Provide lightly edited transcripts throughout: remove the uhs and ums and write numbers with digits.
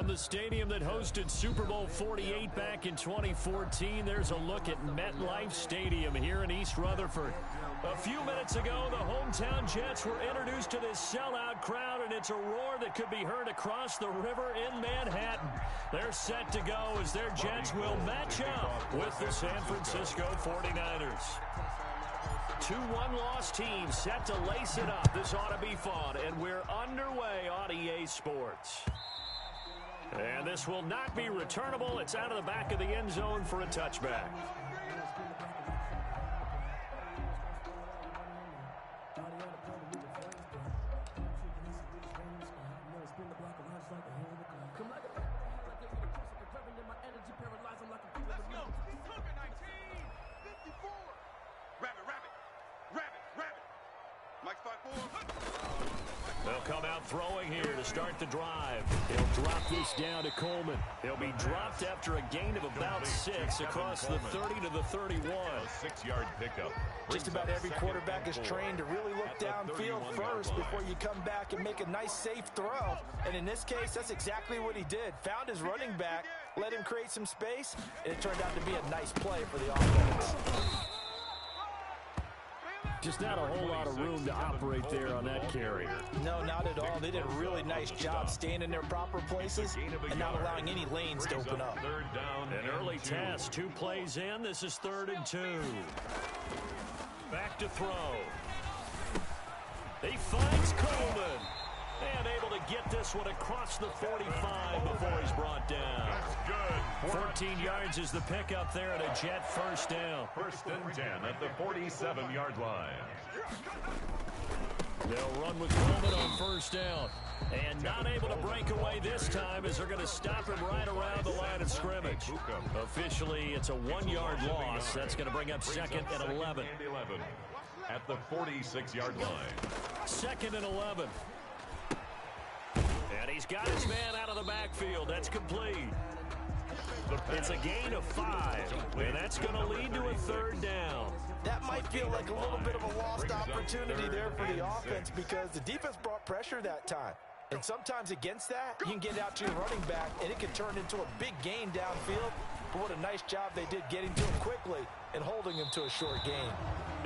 the stadium that hosted Super Bowl 48 back in 2014. There's a look at MetLife Stadium here in East Rutherford. A few minutes ago, the hometown Jets were introduced to this sellout crowd, and it's a roar that could be heard across the river in Manhattan. They're set to go as their Jets will match up with the San Francisco 49ers. 2-1 loss team set to lace it up. This ought to be fun, and we're underway on EA Sports. And this will not be returnable. It's out of the back of the end zone for a touchback. They'll come out throwing here to start the drive. He'll drop this down to Coleman. He'll be dropped after a gain of about 6 across the 30 to the 31. 6-yard pickup. Just about every quarterback is trained to really look downfield first before you come back and make a nice, safe throw. And in this case, that's exactly what he did. Found his running back, let him create some space, and it turned out to be a nice play for the offense. Just not a whole lot of room to operate there on that carry. No, not at all. They did a really nice job staying in their proper places and not allowing any lanes to open up. An early test, 2 plays in. This is 3rd and 2. Back to throw. He finds Coleman. And able to get this one across the 45 before he's brought down. That's good. 14 yards is the pickup there at a Jet first down. 1st and 10 at the 47-yard line. They'll run with Coleman on 1st down. And not able to break away this time as they're going to stop him right around the line of scrimmage. Officially, it's a 1-yard loss. That's going to bring up 2nd and 11. At the 46-yard line. 2nd and 11. And he's got his man out of the backfield. That's complete. It's a gain of 5, and that's going to lead to a 3rd down. That might feel like a little bit of a lost opportunity there for the offense because the defense brought pressure that time. And sometimes against that, you can get out to your running back, and it can turn into a big gain downfield. But what a nice job they did getting to him quickly and holding him to a short gain.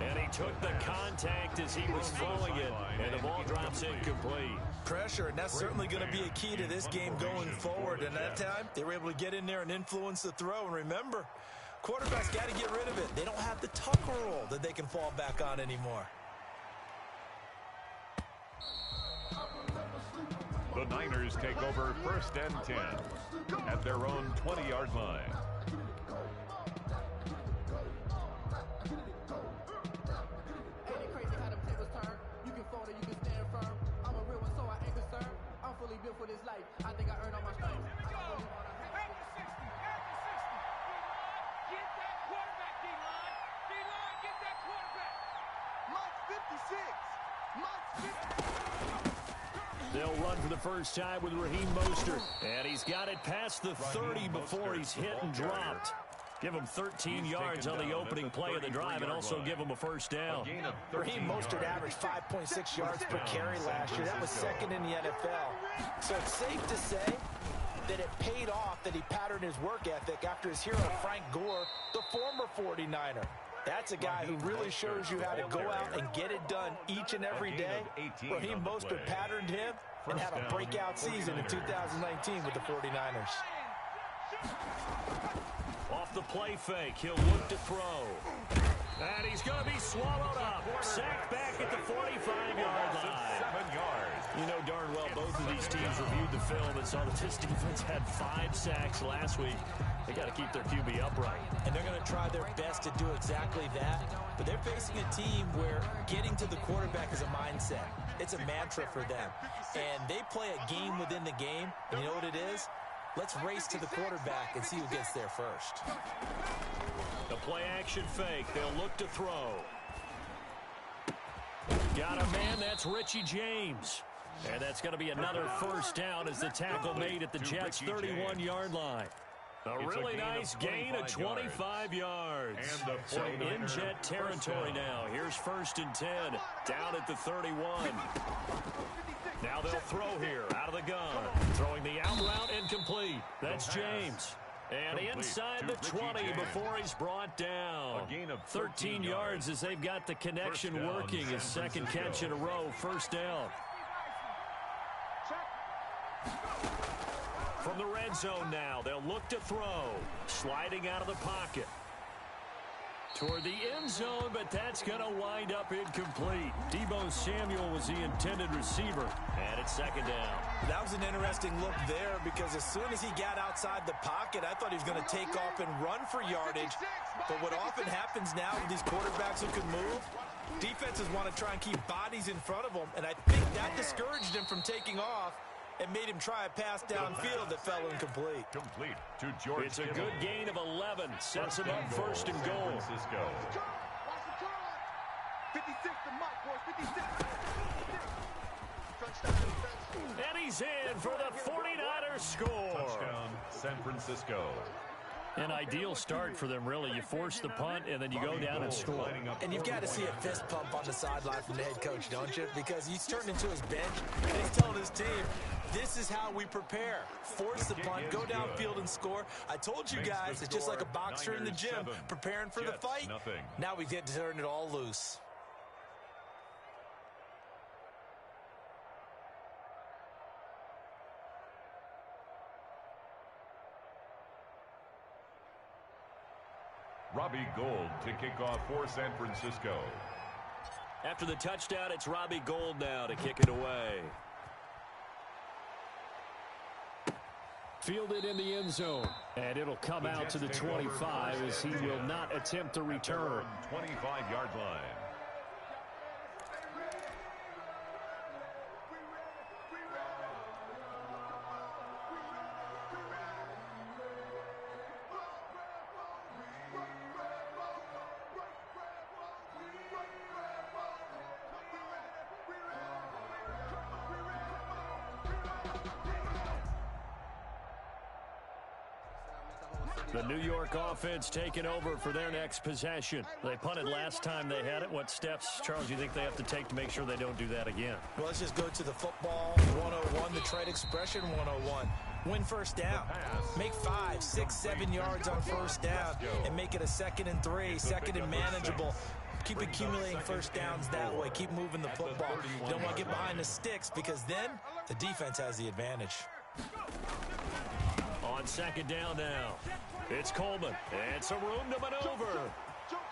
And he took the contact as he was throwing it, and the ball drops incomplete. Pressure, and that's certainly going to be a key to this game going forward. And that time, they were able to get in there and influence the throw. And remember, quarterbacks got to get rid of it. They don't have the tuck rule that they can fall back on anymore. The Niners take over 1st and 10 at their own 20-yard line. Built for this life. I think I earned all my stripes. At the 60, get that quarterback, D-line. D-line, get that quarterback. Mike 56. Mike 50. They'll run for the first time with Raheem Mostert. And he's got it past the 30 before he's hit and dropped. Give him 13 yards on the opening play of the drive and also give him a first down. Raheem Mostert averaged 5.6 yards per carry last year. That was 2nd in the NFL. So it's safe to say that it paid off that he patterned his work ethic after his hero Frank Gore, the former 49er. That's a guy who really shows you how to go out and get it done each and every day. Raheem Mostert patterned him and had a breakout season in 2019 with the 49ers. Off the play fake, he'll look to throw. And he's going to be swallowed up. Sacked back at the 45-yard line. 7 yards. You know darn well both of these teams reviewed the film and saw that this defense had 5 sacks last week. They got to keep their QB upright. And they're going to try their best to do exactly that. But they're facing a team where getting to the quarterback is a mindset. It's a mantra for them. And they play a game within the game. And you know what it is? Let's race to the quarterback and see who gets there first. The play-action fake. They'll look to throw. Got a man. That's Richie James. And that's going to be another first down as the tackle made at the Jets' 31-yard line. A really nice gain of 25 yards. So in Jet territory now. Here's 1st and 10. Down at the 31. Now they'll throw here out of the gun. Throwing the out route incomplete. That's James. And inside the 20 before he's brought down. A gain of 13 yards as they've got the connection working. His second catch in a row. 1st down. From the red zone now, they'll look to throw. Sliding out of the pocket. Toward the end zone, but that's going to wind up incomplete. Deebo Samuel was the intended receiver. And it's 2nd down. That was an interesting look there because as soon as he got outside the pocket, I thought he was going to take off and run for yardage. But what often happens now with these quarterbacks who can move, defenses want to try and keep bodies in front of them. And I think that discouraged him from taking off and made him try a pass downfield that fell incomplete. Complete to George. It's a good gain of 11. Sets him up 1st and goal. Watch the turn. 56 to Mike, boys. 56. And he's in for the 49ers score. Touchdown, San Francisco. An ideal start for them, really. You force the punt, and then you go down and score. And you've got to see a fist pump on the sideline from the head coach, don't you? Because he's turned into his bench, and he's telling his team, this is how we prepare. Force the punt, go downfield and score. I told you guys, it's just like a boxer in the gym preparing for the fight. Now we get to turn it all loose. Robbie Gould to kick off for San Francisco. After the touchdown, it's Robbie Gould now to kick it away. Fielded in the end zone. And it'll come out to the 25 as he will not attempt to return. 25-yard line. The New York offense taking over for their next possession. They punted last time they had it. What steps, Charles, do you think they have to take to make sure they don't do that again? Well, let's just go to the football 101, the trade expression 101. Win 1st down. Make 5, 6, 7 yards on 1st down and make it a 2nd and 3, 2nd and manageable. Keep accumulating 1st downs that way. Keep moving the football. You don't want to get behind the sticks because then the defense has the advantage. On 2nd down now. It's Coleman, and some room to maneuver.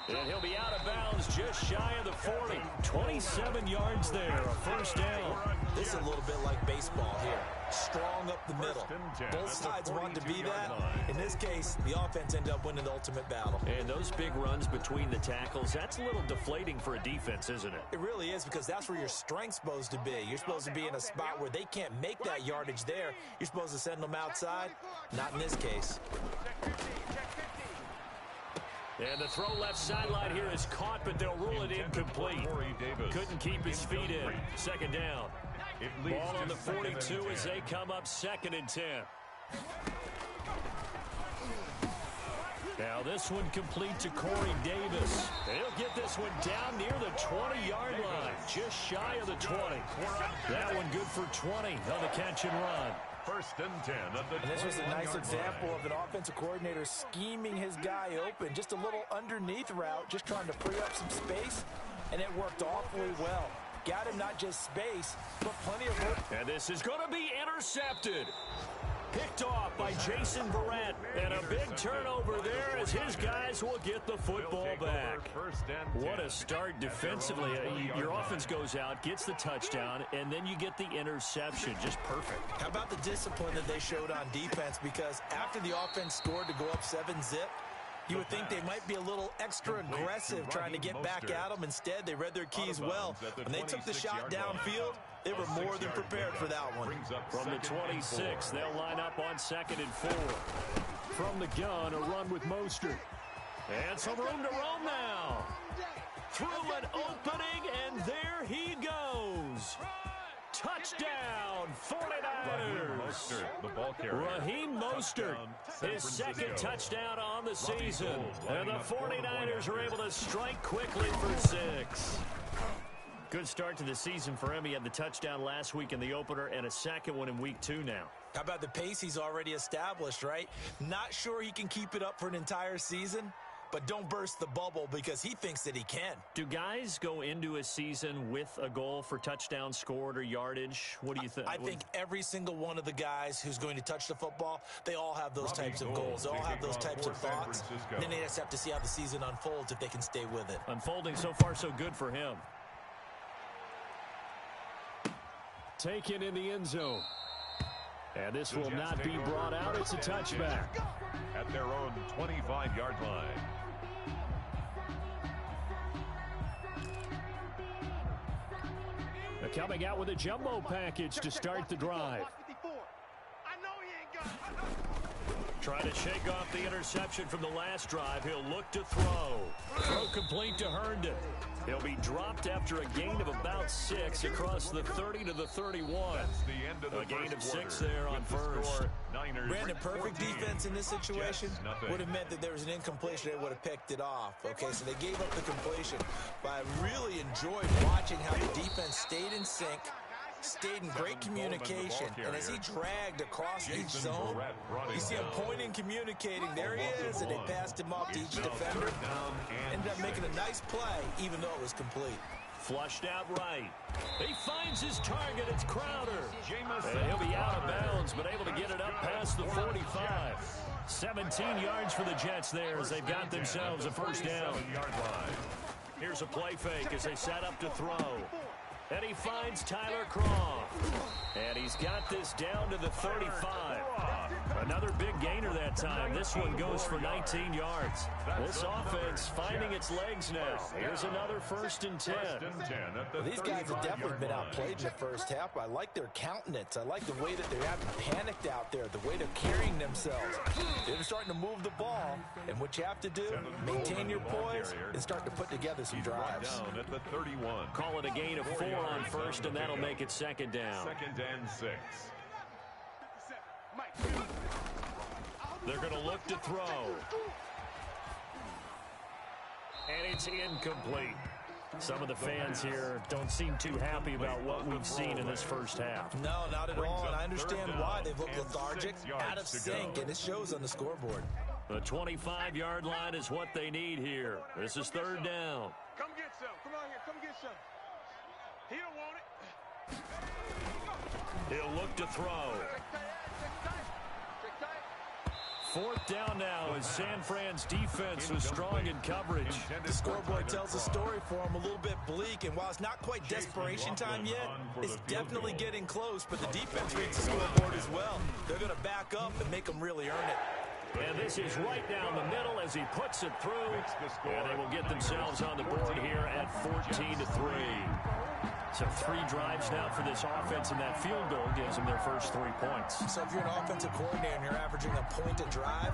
And he'll be out of bounds just shy of the 40. 27 yards there, a 1st down. This is a little bit like baseball here. Strong up the middle. Both sides want to be that. In this case, the offense ended up winning the ultimate battle. And those big runs between the tackles, that's a little deflating for a defense, isn't it? It really is because that's where your strength's supposed to be. You're supposed to be in a spot where they can't make that yardage there. You're supposed to send them outside. Not in this case. And the throw left sideline here is caught, but they'll rule it incomplete. Couldn't keep his feet in. 2nd down. Ball on the 42 as they come up 2nd and 10. Now this one complete to Corey Davis. He'll get this one down near the 20-yard line, just shy of the 20. That one good for 20 on the catch and run. 1st and 10 at the 20-yard line. And this was a nice example of an offensive coordinator scheming his guy open. Just a little underneath route, just trying to free up some space, and it worked awfully well. Got him not just space, but plenty of room. And this is going to be intercepted. Picked off by Jason Verrett. And a big turnover there as his guys will get the football back. What a start defensively. Your offense goes out, gets the touchdown, and then you get the interception. Just perfect. How about the discipline that they showed on defense? Because after the offense scored to go up 7-zip, you would think they might be a little extra aggressive trying to get back at them. Instead, they read their keys well. When they took the shot downfield, they were more than prepared for that one. From the 26, they'll line up on 2nd and 4. From the gun, a run with Mostert. And some room to roam now. Through an opening, and there he goes. Touchdown, 49ers. The ball carrier. Raheem Mostert, his second touchdown on the season. And the 49ers are able to strike quickly for 6. Good start to the season for him. He had the touchdown last week in the opener and a second one in week 2 now. How about the pace he's already established, right? Not sure he can keep it up for an entire season, but don't burst the bubble because he thinks that he can. Do guys go into a season with a goal for touchdown scored or yardage? What do you think? I think every single one of the guys who's going to touch the football, they all have those types of goals. They all have those types of thoughts. Then they just have to see how the season unfolds if they can stay with it. Unfolding so far so good for him. Taken in the end zone. And this will not be brought out. It's a touchback. At their own 25-yard line. They're coming out with a jumbo package to start the drive. Trying to shake off the interception from the last drive. He'll look to throw. Throw complete to Herndon. He'll be dropped after a gain of about 6 across the 30 to the 31. That's the end of the a gain of 6 quarter. there on first. Brandon, perfect defense in this situation would have meant that there was an incompletion. They would have picked it off. Okay, so they gave up the completion. But I really enjoyed watching how the defense stayed in sync, stayed in great communication, and as he dragged across each zone, you see him pointing, communicating. There he is, and they passed him off to each defender. Ended up making a nice play, even though it was complete. Flushed out right. He finds his target. It's Crowder. And he'll be out of bounds, but able to get it up past the 45. 17 yards for the Jets there as they've got themselves a first down. Here's a play fake as they set up to throw. And he finds Tyler Croft. And he's got this down to the 35. Another big gainer that time. This one goes for 19 yards. This offense finding its legs now. Here's another 1st and 10. Well, these guys have definitely been outplayed in the first half. I like their countenance. I like the way that they haven't panicked out there, the way they're carrying themselves. They're starting to move the ball. And what you have to do, maintain your poise and start to put together some drives. Down at the 31. Call it a gain of 4 on first, and that'll make it 2nd down. 2nd and 6. They're going to look to throw. And it's incomplete. Some of the fans here don't seem too happy about what we've seen in this first half. No, not at all, and I understand why. They've looked lethargic, out of sync, and it shows on the scoreboard. The 25-yard line is what they need here. This is 3rd down. Come get some. Come on here. Come get some. He don't want it. He'll look to throw. 4th down now as San Fran's defense was strong in coverage. The scoreboard tells a story for him, a little bit bleak, and while it's not quite desperation time yet, it's definitely getting close, but the defense reads the scoreboard as well. They're going to back up and make them really earn it. And this is right down the middle as he puts it through. And they will get themselves on the board here at 14-3. So 3 drives now for this offense, and that field goal gives them their first 3 points. So if you're an offensive coordinator and you're averaging a point a drive,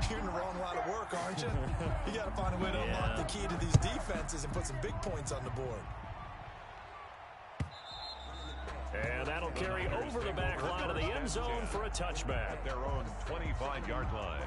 you're in the wrong line of work, aren't you? You got to find a way to unlock the key to these defenses and put some big points on the board. And that'll carry over the back line of the end zone for a touchback. At their own 25-yard line.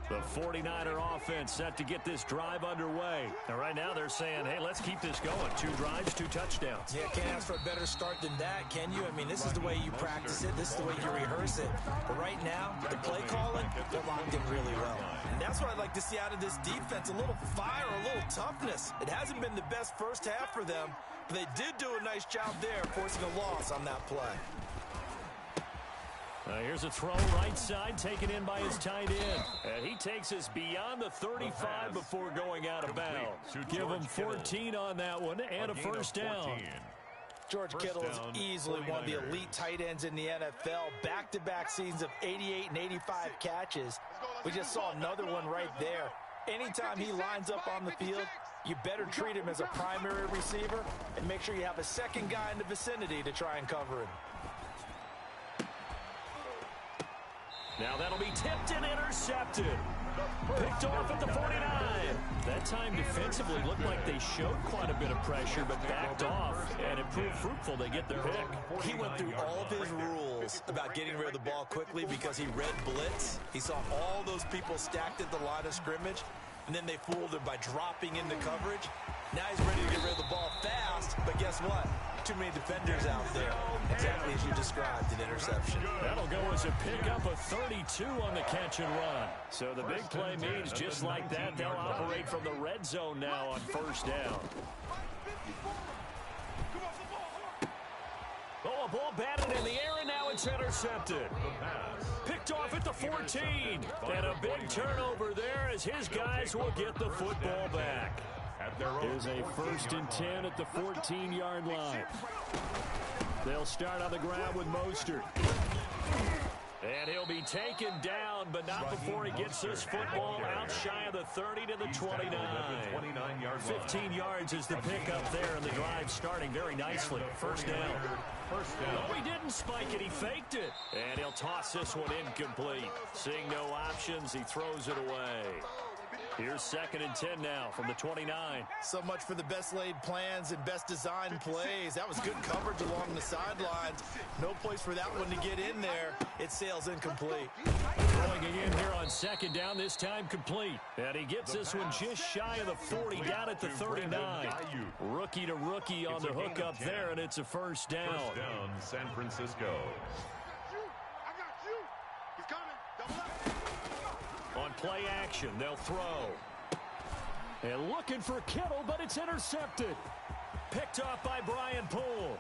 The 49er offense set to get this drive underway. And right now they're saying, hey, let's keep this going. 2 drives, 2 touchdowns. Yeah, can't ask for a better start than that, can you? I mean, this is the way you practice it. This is the way you rehearse it. But right now, the play calling, they're locked in really well. And that's what I'd like to see out of this defense, a little fire, a little toughness. It hasn't been the best first half for them, but they did do a nice job there, forcing a loss on that play. Here's a throw right side, taken in by his tight end. And he takes us beyond the 35 before going out of bounds. Give him 14 on that one and a first down. George Kittle is easily one of the elite tight ends in the NFL. Back-to-back seasons of 88 and 85 catches. We just saw another one right there. Anytime he lines up on the field, you better treat him as a primary receiver and make sure you have a second guy in the vicinity to try and cover him. Now that'll be tipped and intercepted. Picked off at the 49. That time defensively looked like they showed quite a bit of pressure, but backed off, and it proved fruitful. They get the pick. He went through all of his rules about getting rid of the ball quickly because he read blitz. He saw all those people stacked at the line of scrimmage, and then they fooled him by dropping into coverage. Now he's ready to get rid of the ball fast, but guess what? Too many defenders out there. Exactly as you described, an interception. That'll go as a pickup of 32 on the catch and run. So the big play means just like that, they'll operate from the red zone now on first down. Oh, a ball batted in the air, and now it's intercepted. Picked off at the 14. And a big turnover there as his guys will get the football back. Here's a 1st and 10 at the 14-yard line. They'll start on the ground with Mostert. And he'll be taken down, but not before he gets this football out shy of the 30 to the 29. 15 yards is the pickup there, and the drive starting very nicely. First down. Oh, he didn't spike it. He faked it. And he'll toss this one incomplete. Seeing no options, he throws it away. Here's 2nd and 10 now from the 29. So much for the best laid plans and best designed plays. That was good coverage along the sidelines. No place for that one to get in there. It sails incomplete. Throwing again here on 2nd down, this time complete. And he gets this one just shy of the 40, down at the 39. Rookie to rookie on the hook up there, and it's a first down. First down, San Francisco. On play action, they'll throw. And looking for Kittle, but it's intercepted. Picked off by Brian Poole.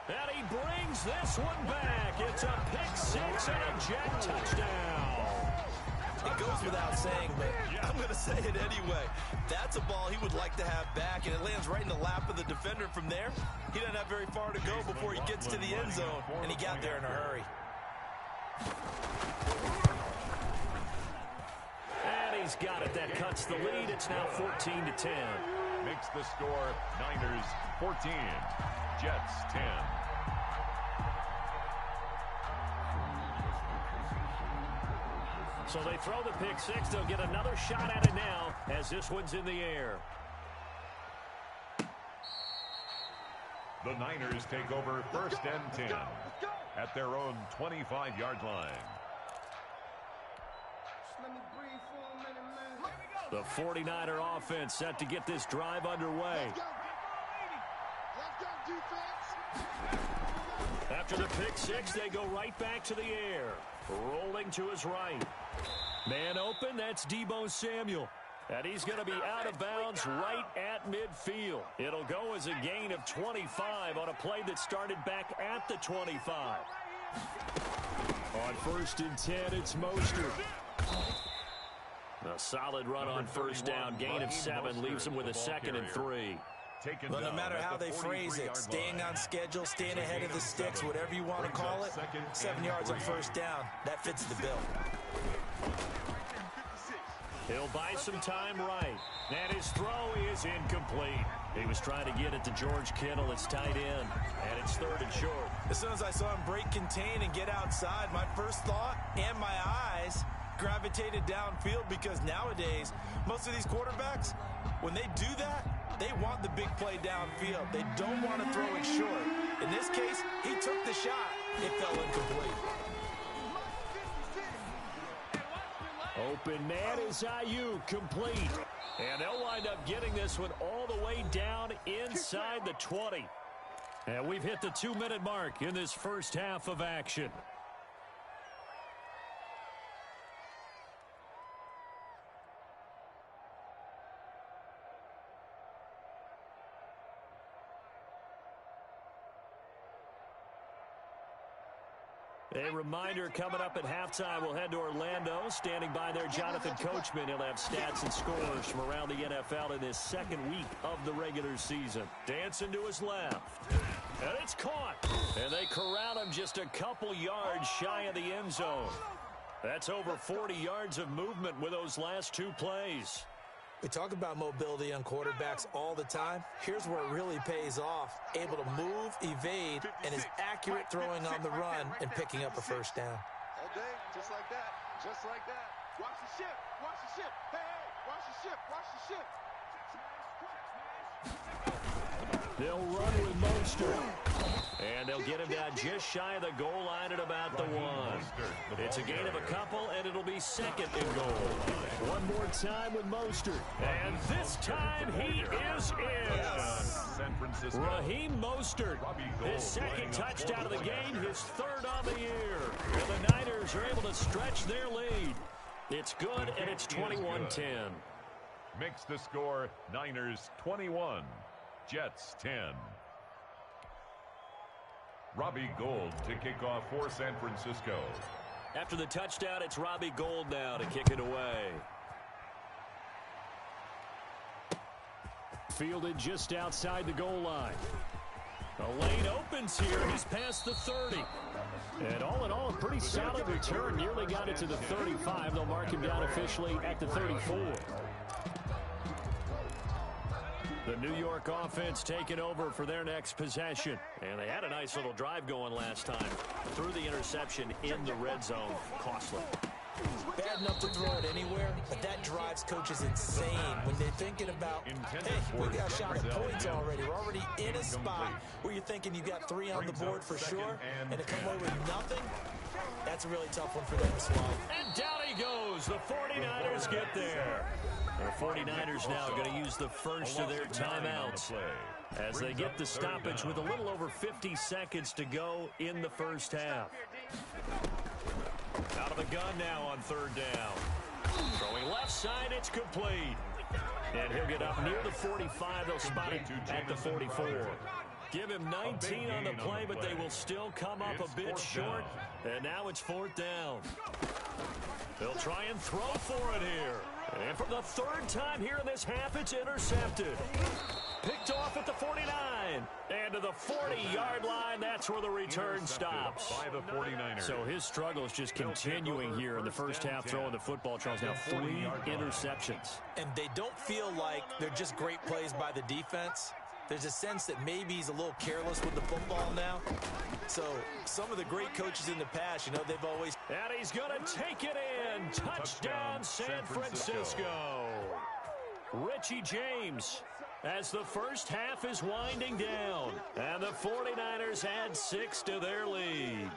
And he brings this one back. It's a pick six and a jet touchdown. It goes without saying, but I'm going to say it anyway. That's a ball he would like to have back, and it lands right in the lap of the defender from there. He doesn't have very far to go before he gets to the end zone, and he got there in a hurry. And he's got it. That cuts the lead. It's now 14-10. Makes the score Niners 14, Jets 10. So they throw the pick six. They'll get another shot at it now as this one's in the air. The Niners take over 1st and 10 at their own 25-yard line. The 49er offense set to get this drive underway. After the pick six, they go right back to the air. Rolling to his right. Man open, that's Deebo Samuel. And he's going to be out of bounds right at midfield. It'll go as a gain of 25 on a play that started back at the 25. On 1st and 10, it's Mostert. A solid run on first down. Gain of 7 leaves him with a 2nd and 3. But no matter how they phrase it, staying on schedule, staying ahead of the sticks, whatever you want to call it, 7 yards on first down, that fits the bill. He'll buy some time right. And his throw is incomplete. He was trying to get it to George Kittle. It's tight end, and it's 3rd and short. As soon as I saw him break contain and get outside, my first thought and my eyes gravitated downfield, because nowadays, most of these quarterbacks, when they do that, they want the big play downfield. They don't want to throw it short. In this case, he took the shot. It fell incomplete. Open man is Ayuk, complete. And they'll wind up getting this one all the way down inside the 20. And we've hit the 2-minute mark in this first half of action. A reminder, coming up at halftime, we'll head to Orlando. Standing by there, Jonathan Coachman. He'll have stats and scores from around the NFL in this 2nd week of the regular season. Dancing to his left. And it's caught. And they corral him just a couple yards shy of the end zone. That's over 40 yards of movement with those last 2 plays. We talk about mobility on quarterbacks all the time. Here's where it really pays off. Able to move, evade, and is accurate throwing on the run and picking up a first down. day, just like that. Just like that. Watch the ship. Watch the ship. Hey, hey, watch the ship. Watch the ship. They'll run with Mostert. And they'll get him down just shy of the goal line at about the 1. It's a gain of a couple, and it'll be second and goal. One more time with Mostert. And this time he is in. Raheem Mostert, his second touchdown of the game, his third on the year. And the Niners are able to stretch their lead. It's good, and it's 21-10. Makes the score Niners 21, Jets 10. Robbie Gould to kick off for San Francisco. After the touchdown, it's Robbie Gould now to kick it away. Fielded just outside the goal line. The lane opens here. He's past the 30. And all in all, a pretty solid return. Nearly got it to the 35. They'll mark him down officially at the 34. The New York offense taking over for their next possession. And they had a nice little drive going last time. Threw the interception in the red zone. Costly. Bad enough to throw it anywhere, but that drives coaches insane when they're thinking about, hey, we got a shot at points already. We're already in a spot where you're thinking you got 3 on the board for sure, and to come away with nothing, that's a really tough one for them to swallow. And down he goes. The 49ers get there. The 49ers now going to use the first of their timeouts as they get the stoppage with a little over 50 seconds to go in the first half. Out of the gun now on third down. Throwing left side, it's complete. And he'll get up near the 45. They'll spot it at the 44. Give him 19 on the play, but they will still come up a bit short. And now it's fourth down. They'll try and throw for it here. And for the third time here in this half, it's intercepted. Picked off at the 49. And to the 40-yard line, that's where the return stops. By the 49ers. So his struggle is just continuing here in the first half, throwing the football. Charles, now 3 interceptions. And they don't feel like they're just great plays by the defense. There's a sense that maybe he's a little careless with the football now. So some of the great coaches in the past, you know, they've always... And he's going to take it in. Touchdown, San Francisco. Richie James as the first half is winding down. And the 49ers add 6 to their lead.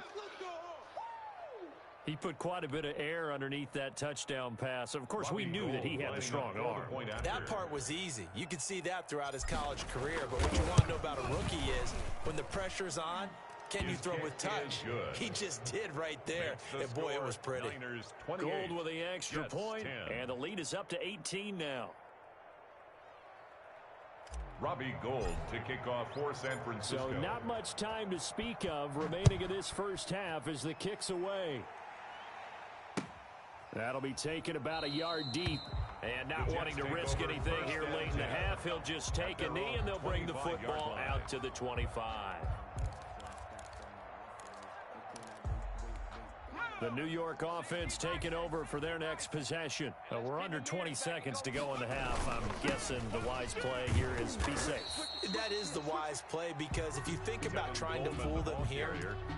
He put quite a bit of air underneath that touchdown pass. Of course, we knew that he had the strong arm. That part was easy. You could see that throughout his college career. But what you want to know about a rookie is when the pressure's on, can you throw with touch? He just did right there. And boy, it was pretty. Gould with the extra point, and the lead is up to 18 now. Robbie Gould to kick off for San Francisco. So not much time to speak of remaining in this first half as the kick's away. That'll be taken about a yard deep. And not wanting to risk anything here late in the half, he'll just take a knee and they'll bring the football out to the 25. The New York offense taking over for their next possession. We're under 20 seconds to go in the half. I'm guessing the wise play here is be safe. That is the wise play because if you think about trying to fool them here,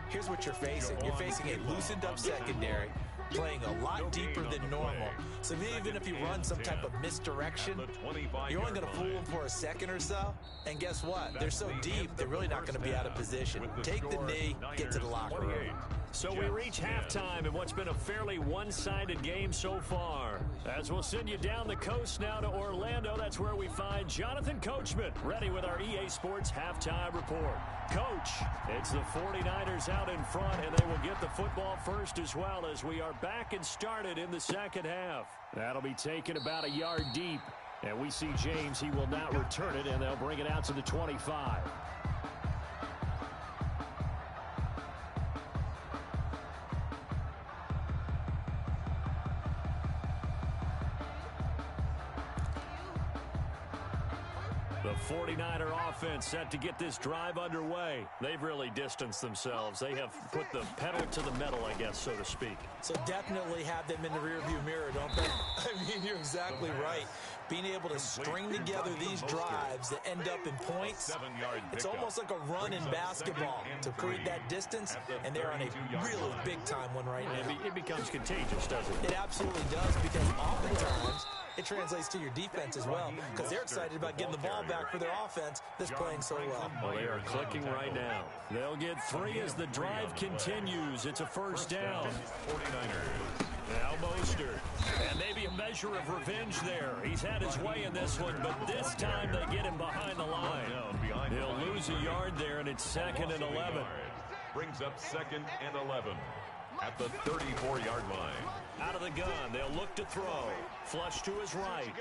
here's what you're facing. You're facing a loosened up secondary, playing a lot deeper than normal. So even if you run some type of misdirection, you're only going to fool them for a second or so. And guess what? They're so deep, they're really not going to be out of position. Take the knee, get to the locker room. So we reach halftime in what's been a fairly one-sided game so far. As we'll send you down the coast now to Orlando, that's where we find Jonathan Coachman ready with our EA Sports Halftime Report. Coach, it's the 49ers out in front, and they will get the football first as well as we are back and started in the second half. That'll be taken about a yard deep. And we see James, he will not return it, and they'll bring it out to the 25. The 49er offense set to get this drive underway. They've really distanced themselves. They have put the pedal to the metal, I guess, so to speak. So definitely have them in the rearview mirror, don't they? I mean, you're exactly right. Being able to string together these drives that end up in points, it's almost like a run in basketball to create that distance, and they're on a really big-time one right now. It becomes contagious, doesn't it? It absolutely does, because oftentimes it translates to your defense as well, because they're excited about getting the ball back for their offense that's playing so well. Well, they are clicking right now. They'll get 3 as the drive continues. It's a first down. 49ers. Now Mostert. And maybe a measure of revenge there. He's had his way in this one, but this time they get him behind the line. He'll lose a yard there, and it's 2nd and 11. Brings up 2nd and 11 at the 34-yard line. Out of the gun, they'll look to throw. Flush to his right.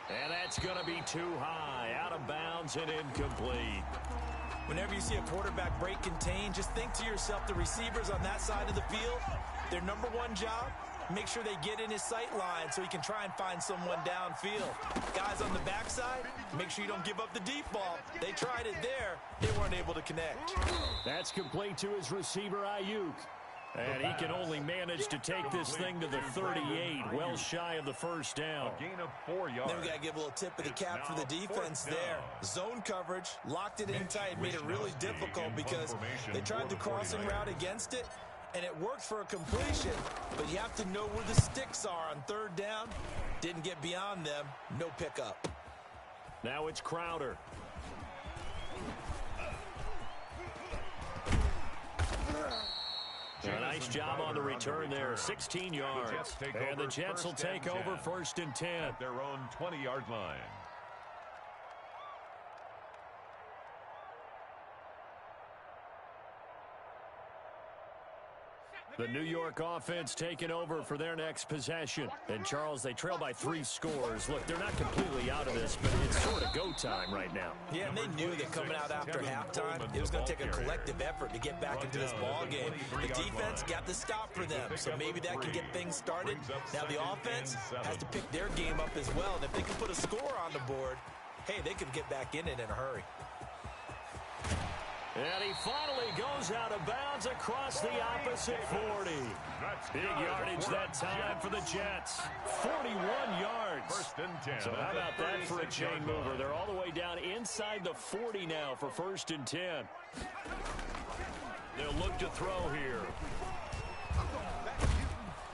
And that's going to be too high. Out of bounds and incomplete. Whenever you see a quarterback break contain, just think to yourself, the receivers on that side of the field, their number one job, make sure they get in his sight line so he can try and find someone downfield. Guys on the backside, make sure you don't give up the deep ball. They tried it there. They weren't able to connect. That's complete to his receiver, Ayuk. And he can only manage to take this thing to the 38, well shy of the first down. A gain of 4 yards. Then we got to give a little tip of the cap for the defense there. Zone coverage, locked it in tight, made it really difficult because they tried the crossing route against it, and it worked for a completion, but you have to know where the sticks are on 3rd down. Didn't get beyond them, no pickup. Now it's Crowder. A nice job on the return there, 16 yards. And the Jets will take over 1st and 10. At their own 20-yard line. The New York offense taking over for their next possession. And, Charles, they trail by 3 scores. Look, they're not completely out of this, but it's sort of go time right now. Yeah, and they knew that coming out after halftime, it was going to take a collective effort to get back into this ball game. The defense got the stop for them, so maybe that can get things started. Now the offense has to pick their game up as well, and if they can put a score on the board, hey, they could get back in it in a hurry. And he finally goes out of bounds across the opposite 40. Big yardage that time for the Jets. 41 yards. 1st and 10. So how about that for a chain mover? They're all the way down inside the 40 now for 1st and 10. They'll look to throw here.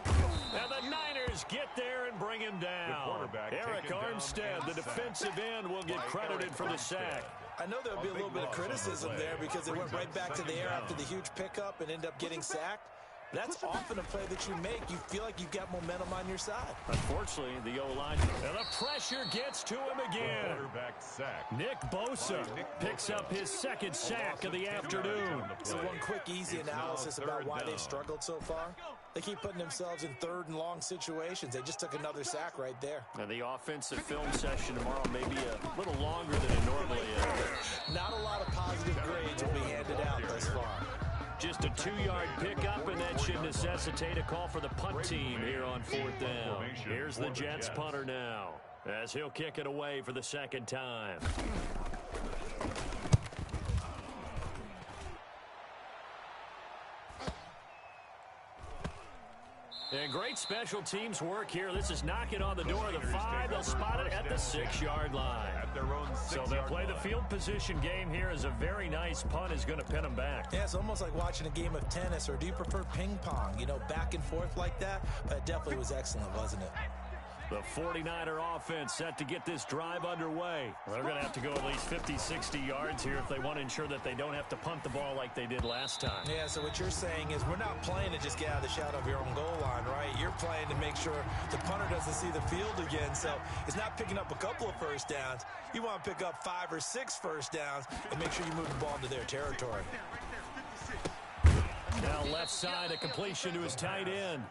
And the Niners get there and bring him down. Eric Armstead, the defensive end, will get credited for the sack. I know there'll be a little bit of criticism there because they went right back to the air after the huge pickup and end up getting sacked. That's often a play that you make. You feel like you've got momentum on your side. Unfortunately, the O-line, and the pressure gets to him again. Quarterback sack. Nick Bosa picks up his 2nd sack of the afternoon. So one quick, easy analysis about why they've struggled so far. They keep putting themselves in 3rd and long situations. They just took another sack right there. And the offensive film session tomorrow may be a little longer than it normally is. Not a lot of positive grades will be handed out thus far. Just a 2-yard pickup, and that should necessitate a call for the punt team here on 4th down. Here's the Jets punter now, as he'll kick it away for the 2nd time. And great special teams work here. This is knocking on the door of the 5. They'll spot it at the 6-yard line. So they'll play the field position game here as a very nice punt is going to pin them back. Yeah, it's almost like watching a game of tennis, or do you prefer ping pong? You know, back and forth like that? But it definitely was excellent, wasn't it? The 49er offense set to get this drive underway. They're going to have to go at least 50, 60 yards here if they want to ensure that they don't have to punt the ball like they did last time. Yeah, so what you're saying is we're not playing to just get out of the shadow of your own goal line, right? You're playing to make sure the punter doesn't see the field again. So it's not picking up a couple of first downs. You want to pick up 5 or 6 first downs and make sure you move the ball into their territory. Now left side, a completion to his tight end.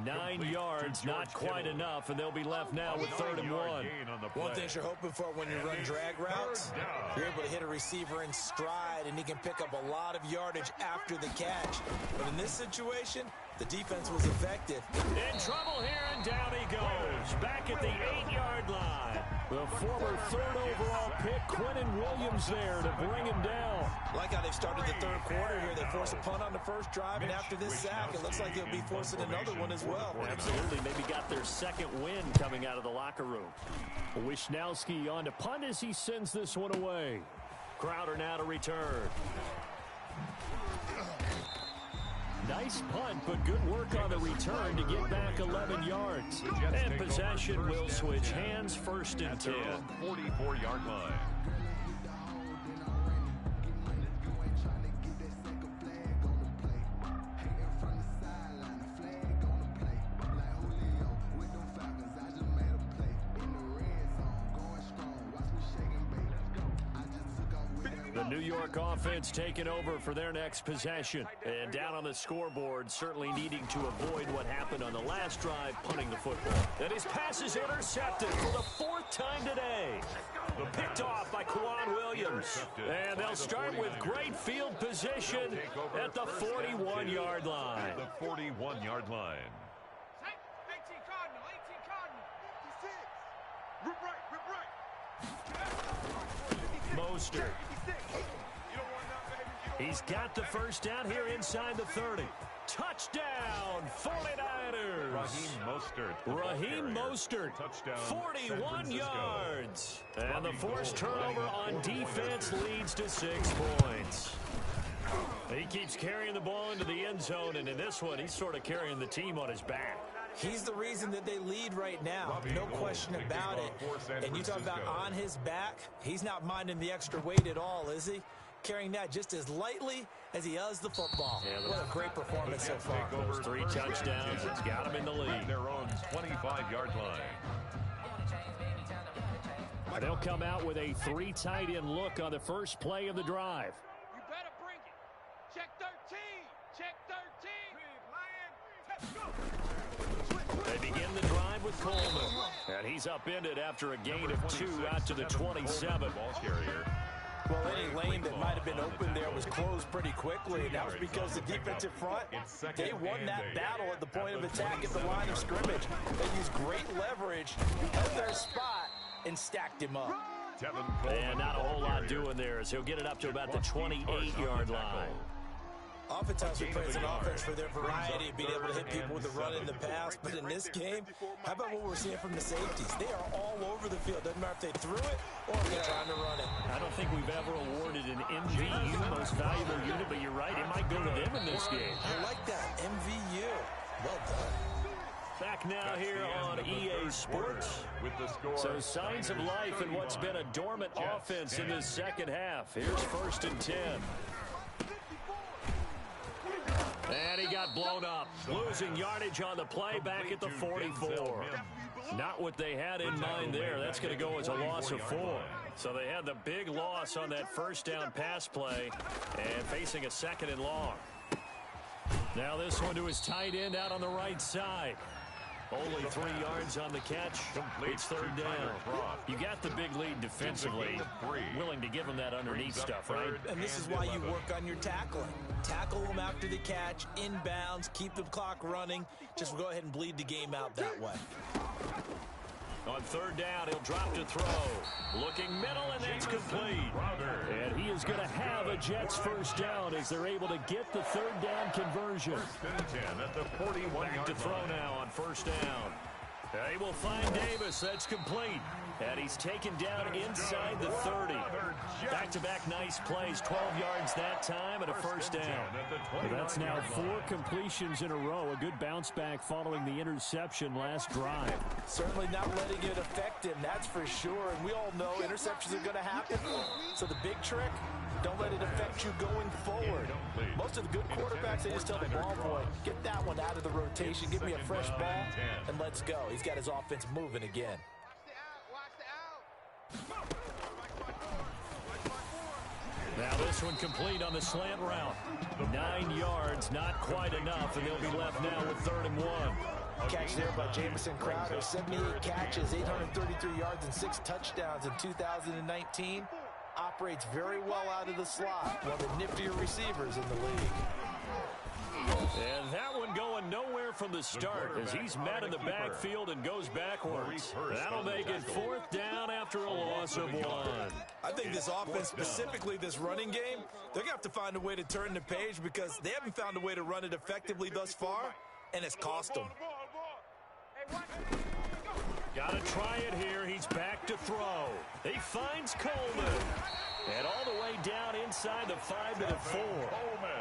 9 yards, not quite enough, and they'll be left now with 3rd and 1. One thing you're hoping for when you run drag routes, you're able to hit a receiver in stride, and he can pick up a lot of yardage after the catch. But in this situation, the defense was effective. In trouble here, and down he goes. Back at the 8-yard line. The former 3rd overall pick, Quentin Williams, there to bring him down. Like how they've started the 3rd quarter here. They force a punt on the first drive, and after this sack, it looks like they'll be forcing another one as well. Absolutely. Maybe got their 2nd win coming out of the locker room. Wishnowski on to punt as he sends this one away. Crowder now to return. Nice punt, but good work on the return to get back 11 yards. And possession will switch hands, 1st and 10. 44-yard line. The New York offense taking over for their next possession. And down on the scoreboard, certainly needing to avoid what happened on the last drive, punting the football. And his pass is intercepted for the 4th time today. Picked off by Quan Williams. And they'll start with great field position at the 41-yard line. The 41-yard line. 18 Cardinal, 18 Cardinal. 56. Rip right, rip right. Mostert. He's got the first down here inside the 30. Touchdown, 49ers. Raheem Mostert, 41 yards. And the forced turnover on defense leads to 6 points. He keeps carrying the ball into the end zone, and in this one, he's sort of carrying the team on his back. He's the reason that they lead right now. No question about it. And you talk about on his back, he's not minding the extra weight at all, is he? Carrying that just as lightly as he does the football. Yeah, what a great performance so far. Those 3 touchdowns, it's got him in the lead. Their own 25-yard line. They'll come out with a 3 tight end look on the first play of the drive. You better bring it. Check 13. Check 13. They begin the drive with Coleman. And he's upended after a gain of 2 out to the 27. Ball carrier. Well, any lane that might have been open there was closed pretty quickly, and that was because the defensive front, they won that battle at the point of attack at the line of scrimmage. They used great leverage, held their spot, and stacked him up. And not a whole lot doing there as he'll get it up to about the 28-yard line. Oftentimes we praise an offense for their variety of being able to hit people with the run in the pass, but in this game, how about what we're seeing from the safeties? They are all over the field. Doesn't matter if they threw it or if they're trying to run it. I don't think we've ever awarded an MVU, most valuable unit, but you're right, it might go to them in this game. I like that, MVU. Well done. Back now here on EA Sports. So signs of life in what's been a dormant offense in this second half. Here's 1st and 10. And he got blown up, losing yardage on the play back at the 44. Not what they had in mind there. That's going to go as a loss of 4. So they had the big loss on that first down pass play and facing a 2nd and long. Now this one to his tight end out on the right side. Only 3 yards on the catch. It's 3rd down. You got the big lead defensively. Willing to give him that underneath stuff, right? And this is why you work on your tackling. Tackle them after the catch, inbounds, keep the clock running. Just go ahead and bleed the game out that way. On 3rd down, he'll drop to throw. Looking middle, and that's complete. And he is going to have a Jets first down as they're able to get the 3rd down conversion. 1st and 10 at the 41-yard Back to throw now on 1st down. They will find Davis. That's complete. And he's taken down inside the 30. Back-to-back nice plays. 12 yards that time and a first down. That's now 4 completions in a row. A good bounce back following the interception last drive. Certainly not letting it affect him, that's for sure. And we all know interceptions are going to happen. So the big trick, don't let it affect you going forward. Most of the good quarterbacks, they just tell the ball boy, get that one out of the rotation, give me a fresh ball, and let's go. He's got his offense moving again. Now this one complete on the slant route. 9 yards, not quite enough, and they'll be left now with 3rd and 1. Catch there by Jamison Crowder. 78 catches, 833 yards, and 6 touchdowns in 2019. Operates very well out of the slot. One of the niftier receivers in the league. And that one going nowhere from the start as he's met in the backfield and goes backwards. That'll make it 4th down after a loss of 1. I think this offense, specifically this running game, they're going to have to find a way to turn the page because they haven't found a way to run it effectively thus far, and it's cost them. Got to try it here. He's back to throw. He finds Coleman. And all the way down inside the 5 to the 4.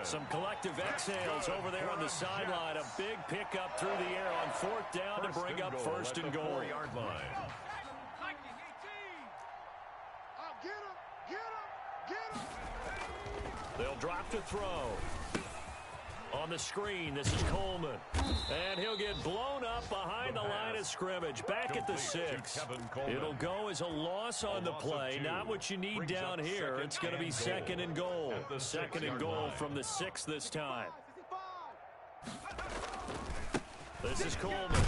Some collective exhales over there on the sideline. A big pickup through the air on 4th down to bring up 1st and goal. 4-yard line. They'll drop to throw. On the screen, this is Coleman. And he'll get blown up behind the line of scrimmage. Back at the 6. It'll go as a loss on the play. Not what you need down here. It's going to be 2nd and goal. 2nd and goal from the 6 this time. This is Coleman.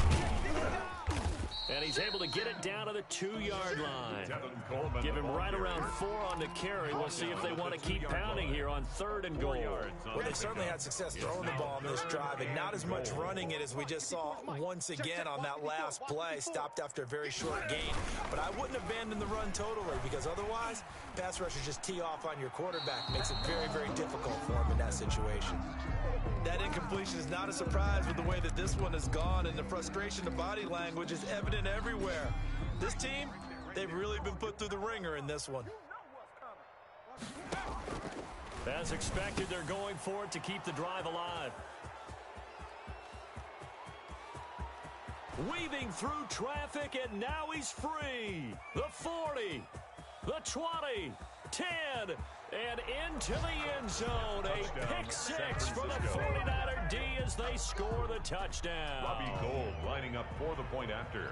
And he's able to get it down to the 2-yard line. Give him right around 4 on the carry. We'll see if they want to keep pounding here on 3rd and goal. Well, they certainly had success throwing the ball on this drive, and not as much running it as we just saw once again on that last play. Stopped after a very short gain. But I wouldn't abandon the run totally because otherwise, pass rushers just tee off on your quarterback. Makes it very, very difficult for him in that situation. That incompletion is not a surprise with the way that this one has gone, and the frustration, the body language is evident everywhere. This team, they've really been put through the ringer in this one. As expected, they're going for it to keep the drive alive. Weaving through traffic, and now he's free. The 40, the 20, 10, and into the end zone. A pick 6 for the 49er D as they score the touchdown. Robbie Gould lining up for the point after.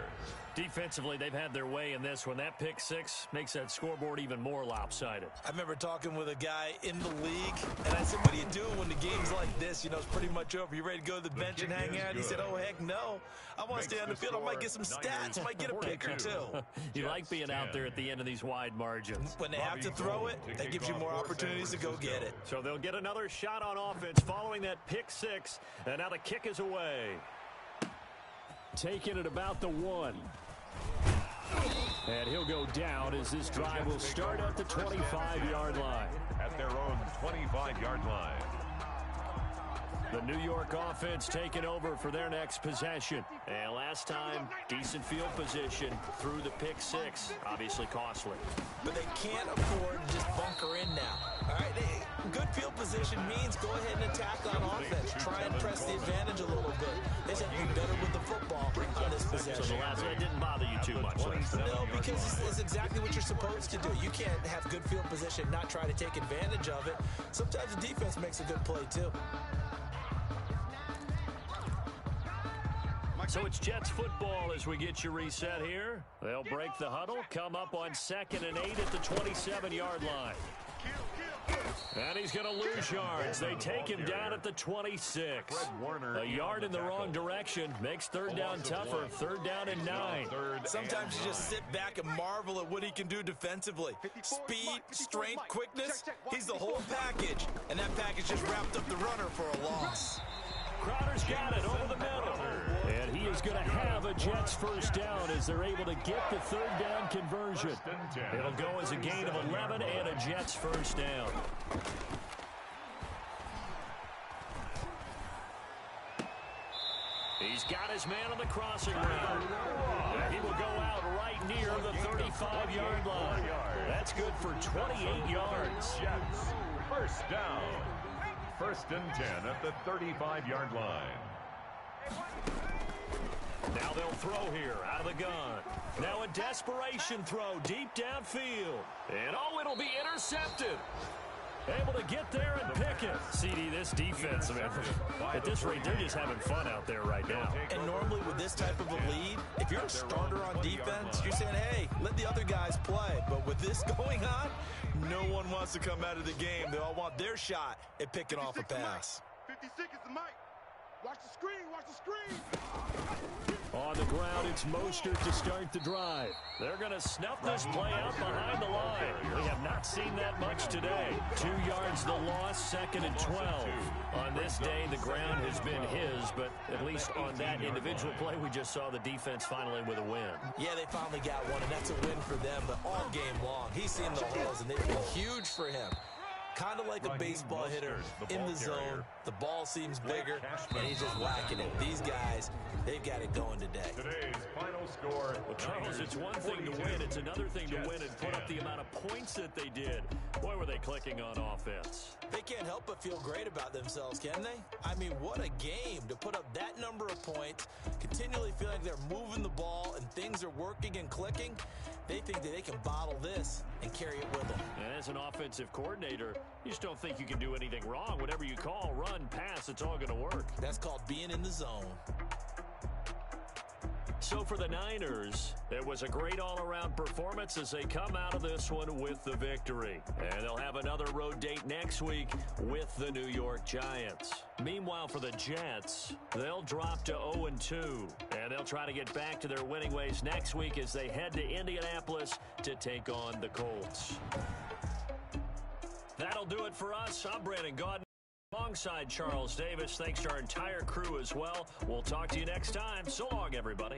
Defensively, they've had their way in this one. That pick 6 makes that scoreboard even more lopsided. I remember talking with a guy in the league, and I said, what do you do when the game's like this? You know, it's pretty much over. You ready to go to the bench and hang out? He said, oh, heck no. I want to stay on the field. I might get some stats. Might get a pick or 2. You like being out there at the end of these wide margins. When they have to throw it, that gives you more opportunities to go get it. So they'll get another shot on offense following that pick 6, and now the kick is away. Taking it about the 1. And he'll go down as this drive will start at the 25-yard line. At their own 25-yard line. The New York offense taking over for their next possession. And last time, decent field position through the pick 6. Obviously costly. But they can't afford to just bunker in now. All right, good field position means go ahead and attack on offense. Try and press the advantage a little bit. They just have to be better with the football on this possession. So the last one didn't bother you too much. No, because it's exactly what you're supposed to do. You can't have good field position and not try to take advantage of it. Sometimes the defense makes a good play, too. So it's Jets football as we get you reset here. They'll break the huddle, come up on 2nd and 8 at the 27-yard line. And he's going to lose yards. They take him down at the 26. A yard in the wrong direction makes 3rd down tougher. 3rd down and 9. Sometimes you just sit back and marvel at what he can do defensively. Speed, strength, quickness, he's the whole package. And that package just wrapped up the runner for a loss. Crowder's got it over the middle. And he is going to have a Jets 1st down as they're able to get the 3rd down conversion. It'll go as a gain of 11 and a Jets 1st down. He's got his man on the crossing route. And he will go out right near the 35-yard line. That's good for 28 yards. Jets, 1st down. 1st and 10 at the 35-yard line. Now they'll throw here out of the gun. Now a desperation throw deep downfield. And oh, it'll be intercepted. Able to get there and pick it. CD, this defense, man, at this rate, they're just having fun out there right now. And normally with this type of a lead, if you're a starter on defense, you're saying, hey, let the other guys play. But with this going on, no one wants to come out of the game. They all want their shot at picking off a pass. 50 seconds to Mike. Watch the screen, watch the screen. On the ground, it's Mostert to start the drive. They're going to snuff this play out behind the line. We have not seen that much today. 2 yards the loss, 2nd and 12. On this day, the ground has been his, but at least on that individual play, we just saw the defense finally with a win. Yeah, they finally got one, and that's a win for them, but all game long, he's seen the holes, and they've been huge for him. Kind of like a baseball hitter in the zone. The ball seems bigger, and he's just whacking it. These guys, they've got it going today. Today's final score. Well, Charles, it's one thing to win. It's another thing to win and put up the amount of points that they did. Boy, were they clicking on offense. They can't help but feel great about themselves, can they? I mean, what a game to put up that number of points, continually feel like they're moving the ball and things are working and clicking. They think that they can bottle this and carry it with them. And as an offensive coordinator, you just don't think you can do anything wrong. Whatever you call, run, pass, it's all going to work. That's called being in the zone. So for the Niners, it was a great all-around performance as they come out of this one with the victory. And they'll have another road date next week with the New York Giants. Meanwhile, for the Jets, they'll drop to 0-2. And they'll try to get back to their winning ways next week as they head to Indianapolis to take on the Colts. That'll do it for us. I'm Brandon Gaudin. Alongside Charles Davis, thanks to our entire crew as well. We'll talk to you next time. So long, everybody.